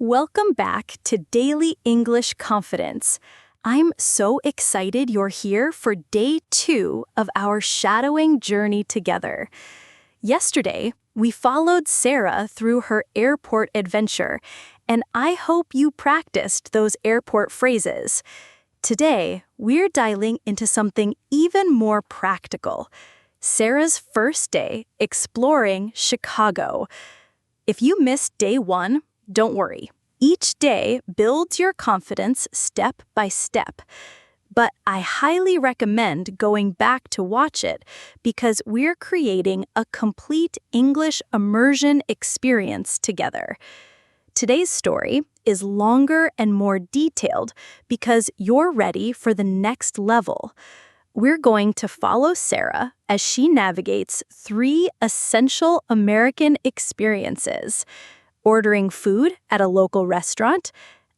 Welcome back to Daily English Confidence. I'm so excited you're here for day 2 of our shadowing journey together. Yesterday, we followed Sarah through her airport adventure, and I hope you practiced those airport phrases. Today, we're dialing into something even more practical. Sarah's first day exploring Chicago. If you missed day 1, don't worry. Each day builds your confidence step by step. But I highly recommend going back to watch it because we're creating a complete English immersion experience together. Today's story is longer and more detailed because you're ready for the next level. We're going to follow Sarah as she navigates 3 essential American experiences: ordering food at a local restaurant,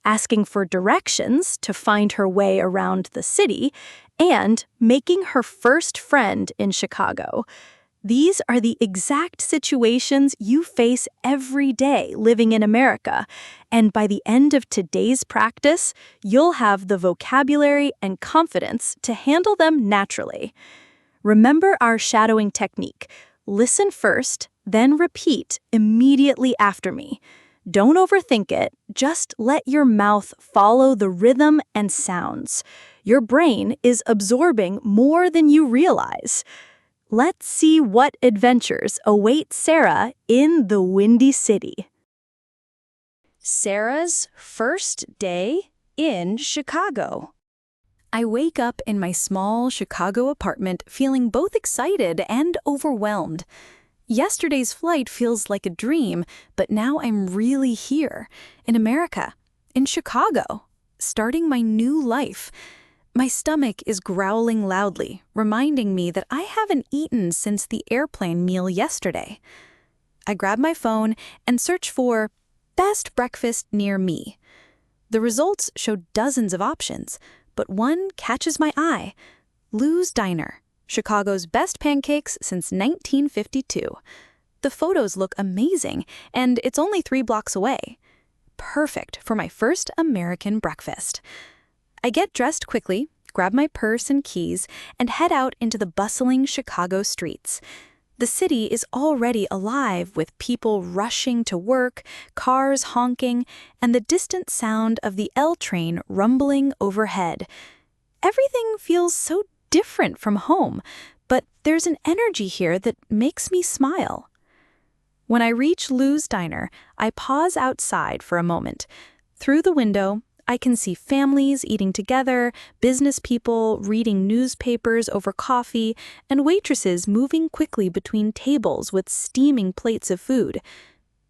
asking for directions to find her way around the city, and making her first friend in Chicago. These are the exact situations you face every day living in America, and by the end of today's practice, you'll have the vocabulary and confidence to handle them naturally. Remember our shadowing technique. Listen first, then repeat immediately after me. Don't overthink it, just let your mouth follow the rhythm and sounds. Your brain is absorbing more than you realize. Let's see what adventures await Sarah in the Windy City. Sarah's first day in Chicago. I wake up in my small Chicago apartment feeling both excited and overwhelmed. Yesterday's flight feels like a dream, but now I'm really here, in America, in Chicago, starting my new life. My stomach is growling loudly, reminding me that I haven't eaten since the airplane meal yesterday. I grab my phone and search for best breakfast near me. The results show dozens of options, but one catches my eye: Lou's Diner, Chicago's best pancakes since 1952. The photos look amazing, and it's only 3 blocks away. Perfect for my first American breakfast. I get dressed quickly, grab my purse and keys, and head out into the bustling Chicago streets. The city is already alive with people rushing to work, cars honking, and the distant sound of the L train rumbling overhead. Everything feels so different from home, but there's an energy here that makes me smile. When I reach Lou's Diner, I pause outside for a moment. Through the window, I can see families eating together, business people reading newspapers over coffee, and waitresses moving quickly between tables with steaming plates of food.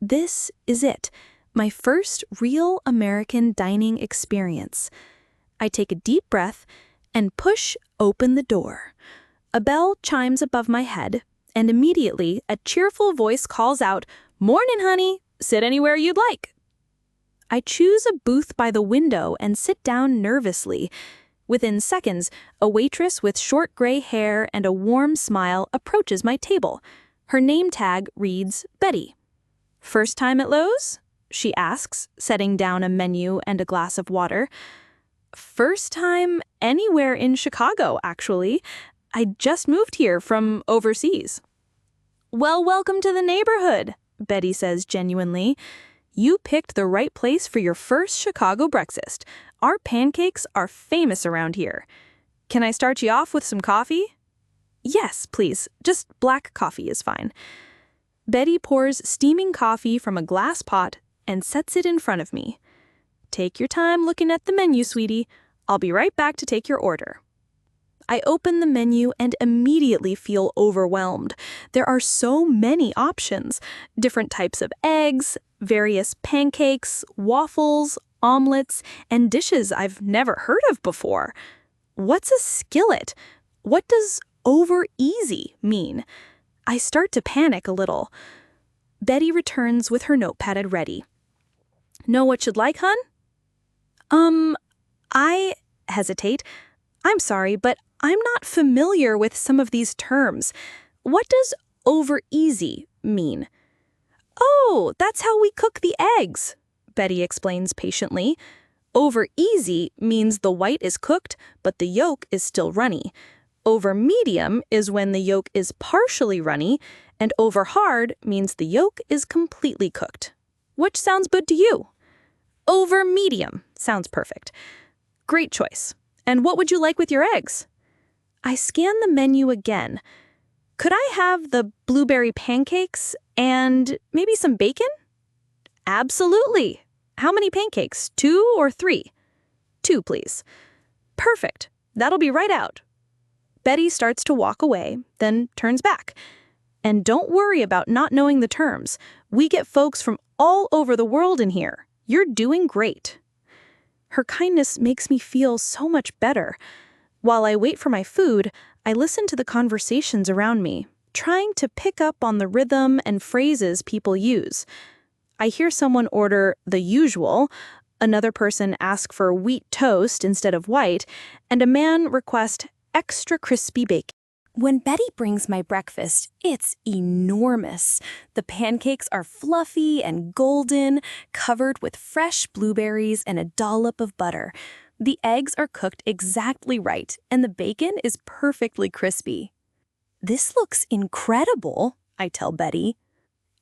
This is it, my first real American dining experience. I take a deep breath and push open the door. A bell chimes above my head, and immediately a cheerful voice calls out, "Morning, honey. Sit anywhere you'd like." I choose a booth by the window and sit down nervously. Within seconds, a waitress with short gray hair and a warm smile approaches my table. Her name tag reads Betty. "First time at Lowe's?" she asks, setting down a menu and a glass of water. "First time anywhere in Chicago, actually. I just moved here from overseas." "Well, welcome to the neighborhood," Betty says genuinely. "You picked the right place for your first Chicago breakfast. Our pancakes are famous around here. Can I start you off with some coffee?" "Yes, please. Just black coffee is fine." Betty pours steaming coffee from a glass pot and sets it in front of me. "Take your time looking at the menu, sweetie. I'll be right back to take your order." I open the menu and immediately feel overwhelmed. There are so many options: different types of eggs, various pancakes, waffles, omelets, and dishes I've never heard of before. What's a skillet? What does over easy mean? I start to panic a little. Betty returns with her notepad ready. "Know what you'd like, hun?" I hesitate. "I'm sorry, but I'm not familiar with some of these terms. What does over easy mean?" "Oh, that's how we cook the eggs," Betty explains patiently. Over easy means the white is cooked, but the yolk is still runny. Over medium is when the yolk is partially runny, and over hard means the yolk is completely cooked. Which sounds good to you? Over medium sounds perfect. Great choice. And what would you like with your eggs? I scan the menu again. Could I have the blueberry pancakes and maybe some bacon? Absolutely. How many pancakes? 2 or 3? 2, please. Perfect. That'll be right out. Betty starts to walk away, then turns back. And don't worry about not knowing the terms. We get folks from all over the world in here. You're doing great. Her kindness makes me feel so much better. While I wait for my food, I listen to the conversations around me, trying to pick up on the rhythm and phrases people use. I hear someone order the usual, another person ask for wheat toast instead of white, and a man request extra crispy bacon. When Betty brings my breakfast, it's enormous. The pancakes are fluffy and golden, covered with fresh blueberries and a dollop of butter. The eggs are cooked exactly right, and the bacon is perfectly crispy. This looks incredible, I tell Betty.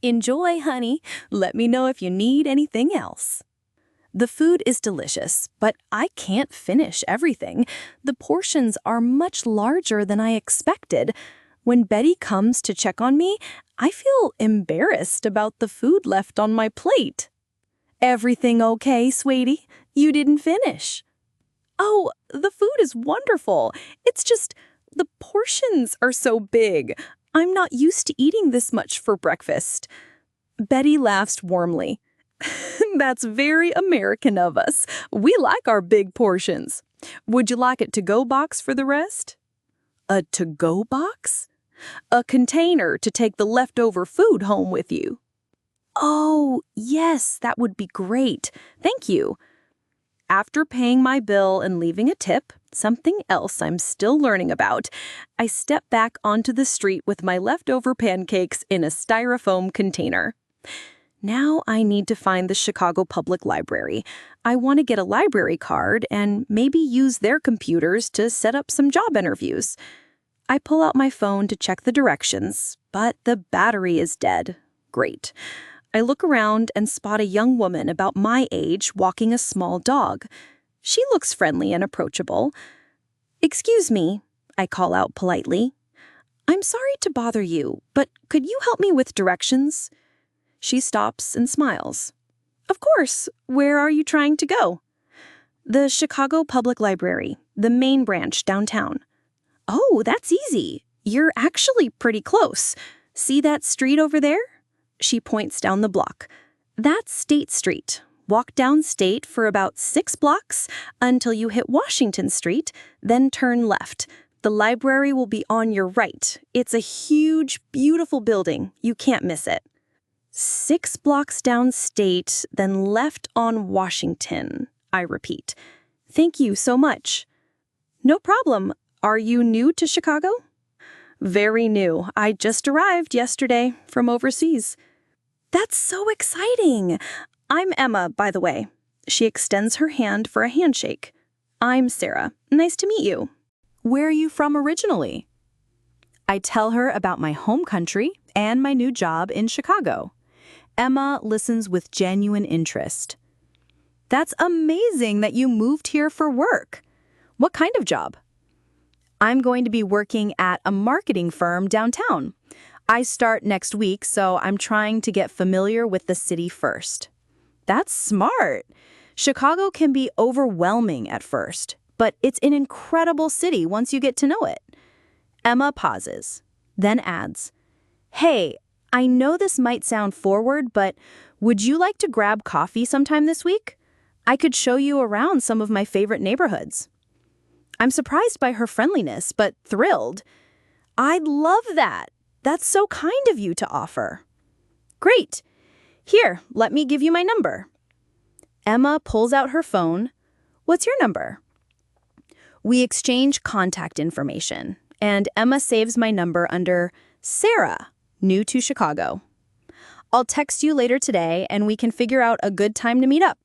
Enjoy, honey. Let me know if you need anything else. The food is delicious, but I can't finish everything. The portions are much larger than I expected. When Betty comes to check on me, I feel embarrassed about the food left on my plate. Everything okay, sweetie? You didn't finish. Oh, the food is wonderful. It's just the portions are so big. I'm not used to eating this much for breakfast. Betty laughs warmly. That's very American of us. We like our big portions. Would you like a to-go box for the rest? A to-go box? A container to take the leftover food home with you. Oh, yes, that would be great. Thank you. After paying my bill and leaving a tip, something else I'm still learning about, I step back onto the street with my leftover pancakes in a styrofoam container. Now I need to find the Chicago Public Library. I want to get a library card and maybe use their computers to set up some job interviews. I pull out my phone to check the directions, but the battery is dead. Great. I look around and spot a young woman about my age walking a small dog. She looks friendly and approachable. "Excuse me," I call out politely. "I'm sorry to bother you, but could you help me with directions?" She stops and smiles. "Of course. Where are you trying to go?" "The Chicago Public Library, the main branch downtown." "Oh, that's easy. You're actually pretty close. See that street over there?" She points down the block. "That's State Street. Walk down State for about 6 blocks until you hit Washington Street, then turn left. The library will be on your right. It's a huge, beautiful building. You can't miss it." 6 blocks down State, then left on Washington, I repeat. "Thank you so much." "No problem. Are you new to Chicago?" "Very new. I just arrived yesterday from overseas." "That's so exciting. I'm Emma, by the way." She extends her hand for a handshake. "I'm Sarah. Nice to meet you." "Where are you from originally?" I tell her about my home country and my new job in Chicago. Emma listens with genuine interest. "That's amazing that you moved here for work. What kind of job?" "I'm going to be working at a marketing firm downtown. I start next week, so I'm trying to get familiar with the city first." "That's smart. Chicago can be overwhelming at first, but it's an incredible city once you get to know it." Emma pauses, then adds, "Hey, I know this might sound forward, but would you like to grab coffee sometime this week? I could show you around some of my favorite neighborhoods." I'm surprised by her friendliness, but thrilled. "I'd love that. That's so kind of you to offer." "Great. Here, let me give you my number." Emma pulls out her phone. "What's your number?" We exchange contact information, and Emma saves my number under Sarah, new to Chicago. I'll text you later today and we can figure out a good time to meet up,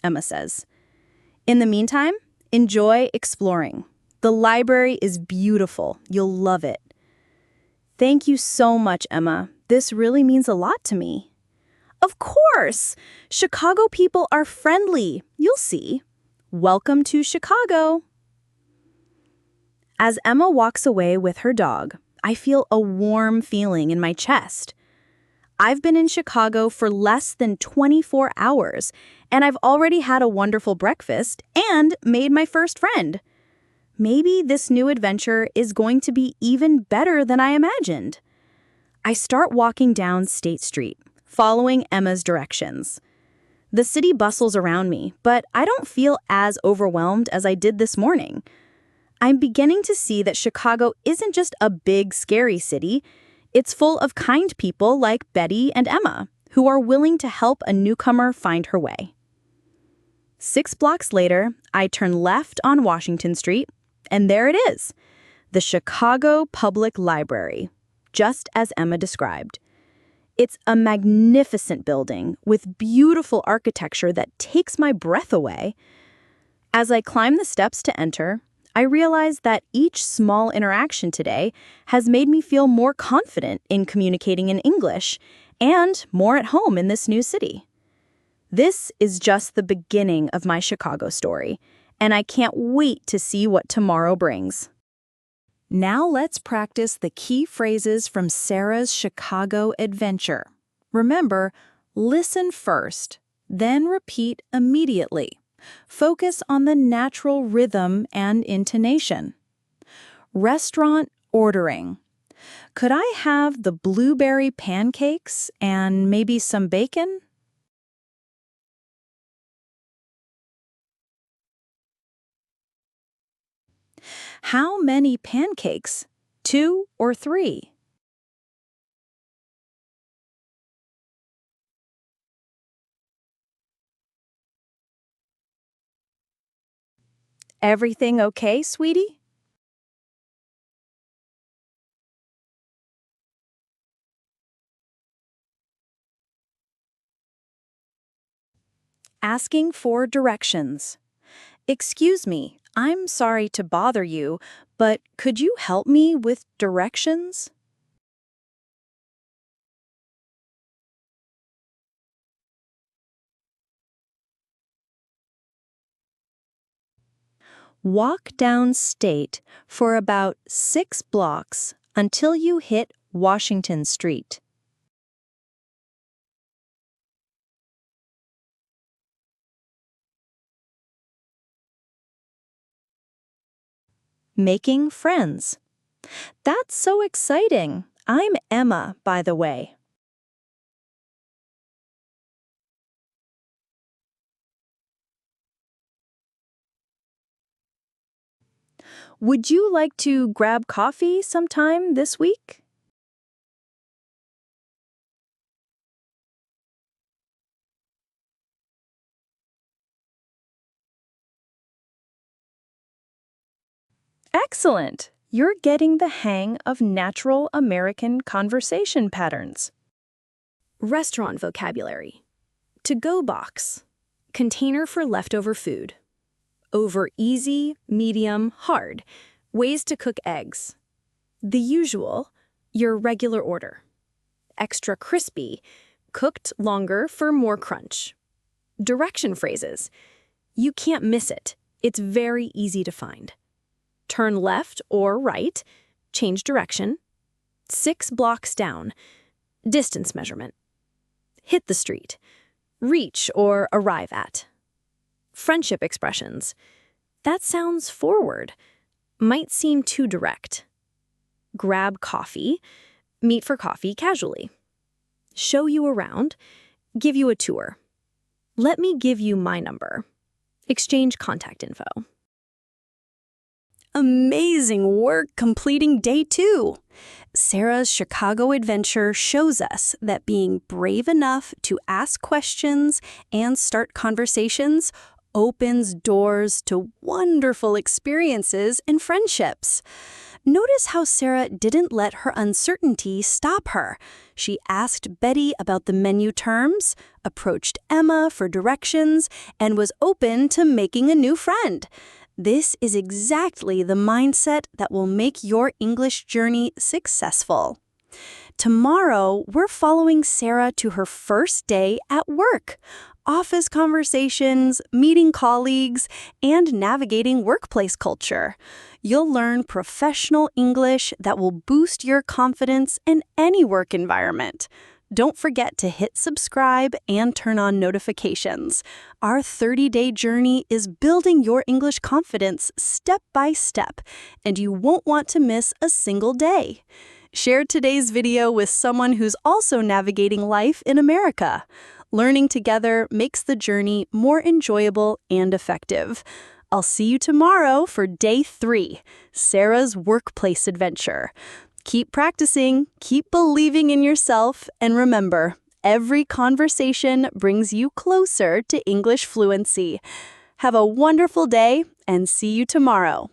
Emma says. In the meantime, enjoy exploring. The library is beautiful. You'll love it. Thank you so much, Emma. This really means a lot to me. Of course! Chicago people are friendly. You'll see. Welcome to Chicago. As Emma walks away with her dog, I feel a warm feeling in my chest. I've been in Chicago for less than 24 hours, and I've already had a wonderful breakfast and made my first friend. Maybe this new adventure is going to be even better than I imagined. I start walking down State Street, following Emma's directions. The city bustles around me, but I don't feel as overwhelmed as I did this morning. I'm beginning to see that Chicago isn't just a big, scary city. It's full of kind people like Betty and Emma, who are willing to help a newcomer find her way. 6 blocks later, I turn left on Washington Street, and there it is, the Chicago Public Library, just as Emma described. It's a magnificent building with beautiful architecture that takes my breath away. As I climb the steps to enter, I realize that each small interaction today has made me feel more confident in communicating in English and more at home in this new city. This is just the beginning of my Chicago story, and I can't wait to see what tomorrow brings. Now let's practice the key phrases from Sarah's Chicago adventure. Remember, listen first, then repeat immediately. Focus on the natural rhythm and intonation. Restaurant ordering. Could I have the blueberry pancakes and maybe some bacon? How many pancakes? 2 or 3? Everything okay, sweetie? Asking for directions. Excuse me, I'm sorry to bother you, but could you help me with directions? Walk down State for about 6 blocks until you hit Washington Street. Making friends. That's so exciting. I'm Emma, by the way. Would you like to grab coffee sometime this week? Excellent! You're getting the hang of natural American conversation patterns. Restaurant vocabulary. To-go box. Container for leftover food. Over easy, medium, hard. Ways to cook eggs. The usual, your regular order. Extra crispy. Cooked longer for more crunch. Direction phrases. You can't miss it. It's very easy to find. Turn left or right, change direction. 6 blocks down, distance measurement. Hit the street, reach or arrive at. Friendship expressions. That sounds forward, might seem too direct. Grab coffee, meet for coffee casually. Show you around, give you a tour. Let me give you my number. Exchange contact info. Amazing work completing day 2. Sarah's Chicago adventure shows us that being brave enough to ask questions and start conversations opens doors to wonderful experiences and friendships. Notice how Sarah didn't let her uncertainty stop her. She asked Betty about the menu terms, approached Emma for directions, and was open to making a new friend. This is exactly the mindset that will make your English journey successful. Tomorrow, we're following Sarah to her first day at work. Office conversations, meeting colleagues, and navigating workplace culture. You'll learn professional English that will boost your confidence in any work environment. Don't forget to hit subscribe and turn on notifications. Our 30-day journey is building your English confidence step by step, and you won't want to miss a single day. Share today's video with someone who's also navigating life in America. Learning together makes the journey more enjoyable and effective. I'll see you tomorrow for Day 3, Sarah's workplace adventure. Keep practicing, keep believing in yourself, and remember, every conversation brings you closer to English fluency. Have a wonderful day and see you tomorrow.